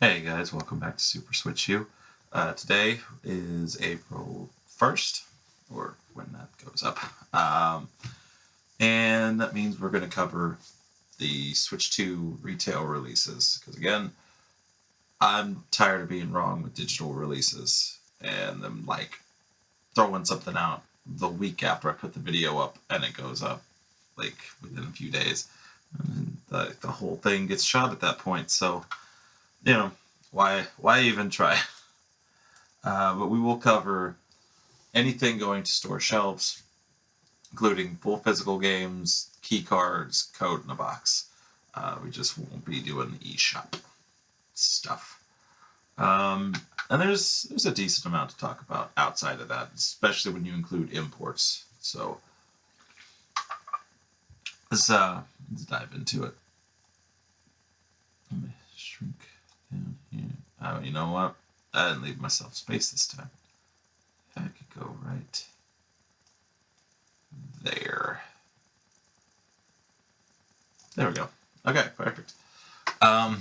Hey guys, welcome back to Super Switch U. Today is April 1st, or when that goes up. And that means we're going to cover the Switch 2 retail releases. Because again, I'm tired of being wrong with digital releases and them throwing something out the week after I put the video up and it goes up within a few days. And the whole thing gets shot at that point. So, you know, why even try? But we will cover anything going to store shelves, including full physical games, key cards, code in a box. We just won't be doing the eShop stuff. And there's a decent amount to talk about outside of that, especially when you include imports. So let's dive into it. Let me shrink down here. Oh, you know what? I didn't leave myself space this time. I could go right there. There we go. Okay, perfect. So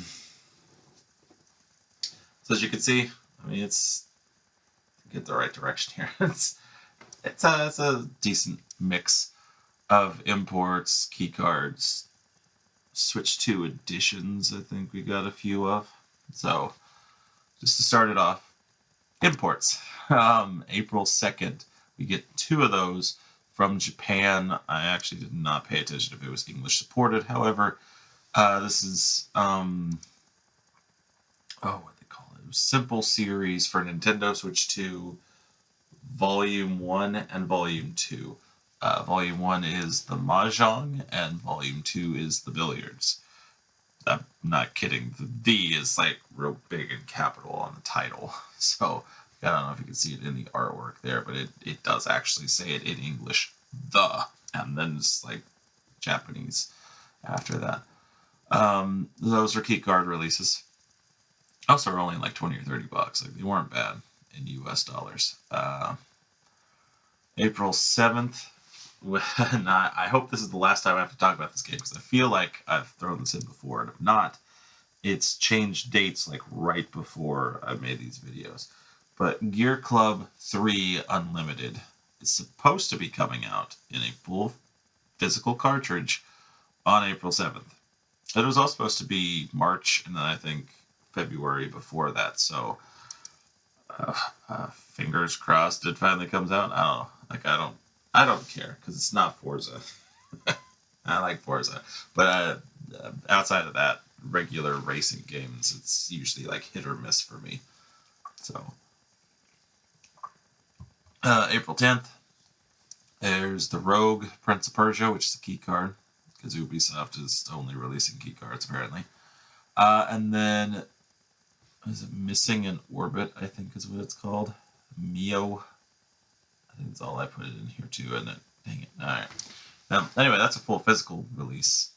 as you can see, I mean, it's get the right direction here. It's a decent mix of imports, key cards, Switch 2 editions. I think we got a few of. So just to start it off, imports. April 2nd, we get two of those from Japan. I actually did not pay attention if it was English supported. However, this is what they call it, Simple Series for Nintendo Switch 2, Volume 1 and Volume 2. Volume 1 is the Mahjong, and Volume 2 is the Billiards. I'm not kidding. The D is real big and capital on the title. So I don't know if you can see it in the artwork there, but it does actually say it in English, the, and then it's Japanese after that. Those are key card releases. Also, are only 20 or $30. They weren't bad in US dollars. April 7th. And I hope this is the last time I have to talk about this game because I feel like I've thrown this in before. And if not, it's changed dates right before I made these videos. But Gear Club 3 Unlimited is supposed to be coming out in a full physical cartridge on April 7th. It was all supposed to be March and then I think February before that. So fingers crossed it finally comes out. I don't know. I don't care because it's not Forza. I like Forza, but outside of that, regular racing games, it's usually hit or miss for me. So April 10th, there's the Rogue Prince of Persia, which is a key card because Ubisoft is only releasing key cards apparently. And then is it Missing in Orbit? I think is what it's called. Mio. I think that's all I put it in here too, isn't it? Dang it. All right. Anyway, that's a full physical release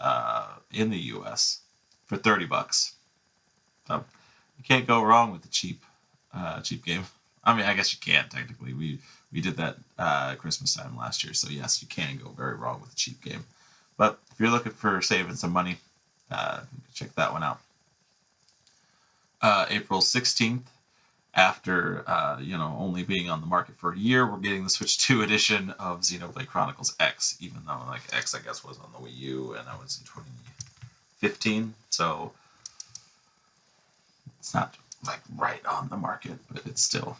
in the U.S. for $30. So you can't go wrong with the cheap game. I mean, I guess you can technically. We did that Christmas time last year, so yes, you can go very wrong with a cheap game. But if you're looking for saving some money, you can check that one out. April 16th, after only being on the market for a year, we're getting the Switch 2 edition of Xenoblade Chronicles X, even though X I guess was on the Wii U and that was in 2015, so it's not right on the market, but it's still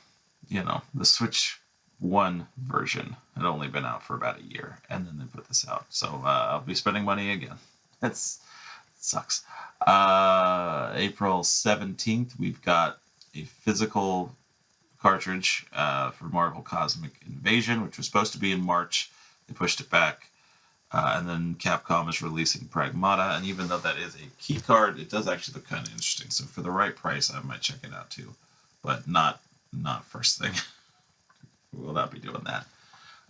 the Switch 1 version had only been out for about a year, and then they put this out, so I'll be spending money again. It sucks. April 17th, we've got a physical cartridge for Marvel Cosmic Invasion, which was supposed to be in March. They pushed it back. And then Capcom is releasing Pragmata, and even though that is a key card, it does actually look kind of interesting. So for the right price, I might check it out too, but not first thing. We will not be doing that.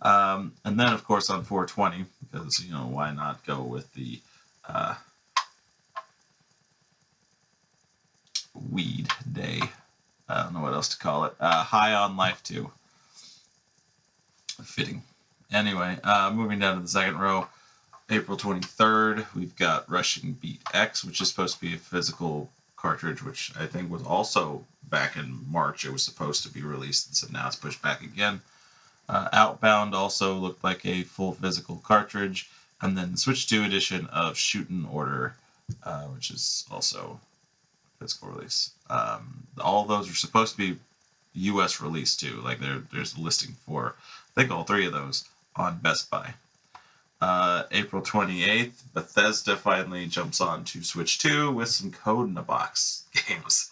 And then of course on 420, because why not go with the Weed Day? I don't know what else to call it. High on Life 2. Fitting. Anyway, moving down to the second row, April 23rd, we've got Rushing Beat X, which is supposed to be a physical cartridge, which I think was also back in March. It was supposed to be released, and so now it's pushed back again. Outbound also looked like a full physical cartridge, and then the Switch 2 edition of Shootin' Order, which is also physical release. All of those are supposed to be U.S. release too. Like there's a listing for, I think, all three of those on Best Buy. April 28th, Bethesda finally jumps on to Switch 2 with some Code in a Box games.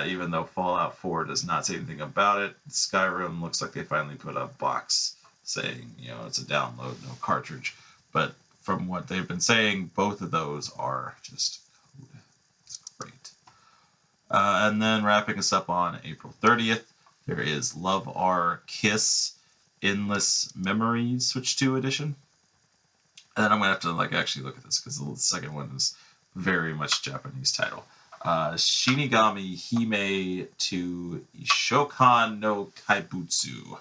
Even though Fallout 4 does not say anything about it, Skyrim looks like they finally put a box saying, it's a download, no cartridge. But from what they've been saying, both of those are just code. It's great. And then wrapping us up on April 30th, there is Love R Kiss Endless Memories Switch 2 edition. And I'm going to have to actually look at this because the second one is very much Japanese title. Shinigami Hime to Shokan no Kaibutsu.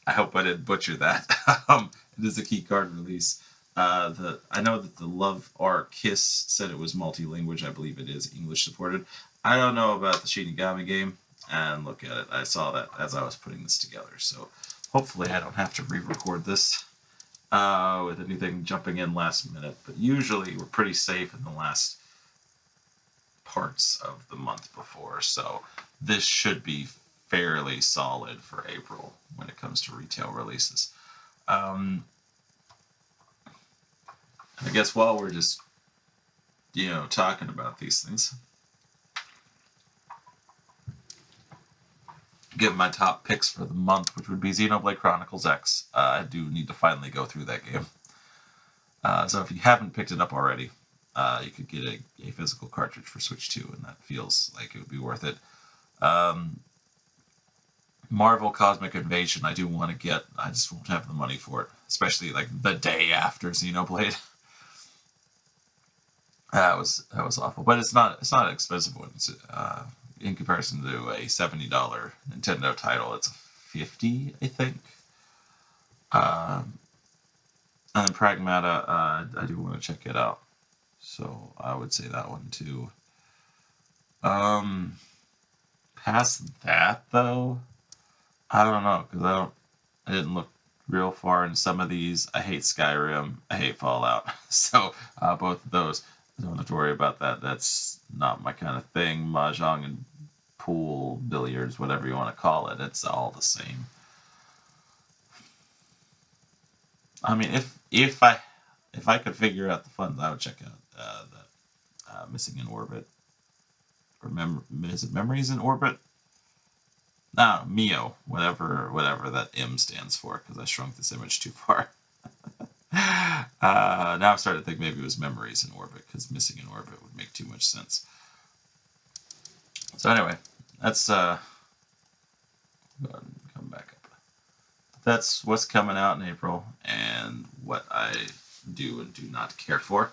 I hope I didn't butcher that. It is a key card release. I know that the Love R Kiss said it was multi-language. I believe it is English supported. I don't know about the Shinigami game, and look at it. I saw that as I was putting this together. So hopefully I don't have to re-record this with anything jumping in last minute. But usually we're pretty safe in the last parts of the month before. So this should be fairly solid for April when it comes to retail releases. I guess while we're just, talking about these things, give my top picks for the month, which would be Xenoblade Chronicles X. I do need to finally go through that game. So if you haven't picked it up already, you could get a physical cartridge for Switch 2, and that feels like it would be worth it. Marvel Cosmic Invasion I do want to get. I just won't have the money for it, especially the day after Xenoblade. That was awful, but it's not an expensive one. It's, in comparison to a $70 Nintendo title, it's $50, I think. And then Pragmata, I do want to check it out, so I would say that one too. Past that though, I don't know, because I didn't look real far in some of these. I hate Skyrim. I hate Fallout. So both of those, I don't have to worry about that. That's not my kind of thing. Mahjong and pool, billiards, whatever you want to call it, it's all the same. I mean, if I could figure out the funds, I would check out the Missing in Orbit, or is it Memories in Orbit? No, Mio, whatever that M stands for, because I shrunk this image too far. Now I'm starting to think maybe it was Memories in Orbit, because Missing in Orbit would make too much sense. So anyway, that's go ahead and come back up. That's what's coming out in April and what I do and do not care for.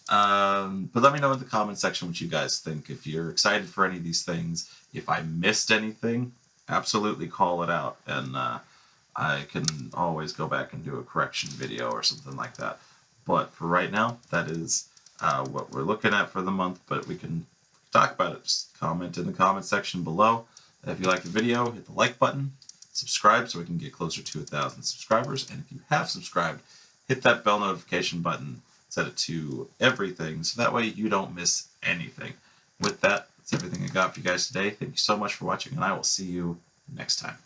But let me know in the comment section what you guys think. If you're excited for any of these things, if I missed anything, absolutely call it out, and I can always go back and do a correction video or something like that. But for right now, that is what we're looking at for the month, but we can talk about it. Just comment in the comment section below. If you like the video, hit the like button, subscribe so we can get closer to 1,000 subscribers, and if you have subscribed, hit that bell notification button, set it to everything, so that way you don't miss anything. With that, that's everything I got for you guys today. Thank you so much for watching, and I will see you next time.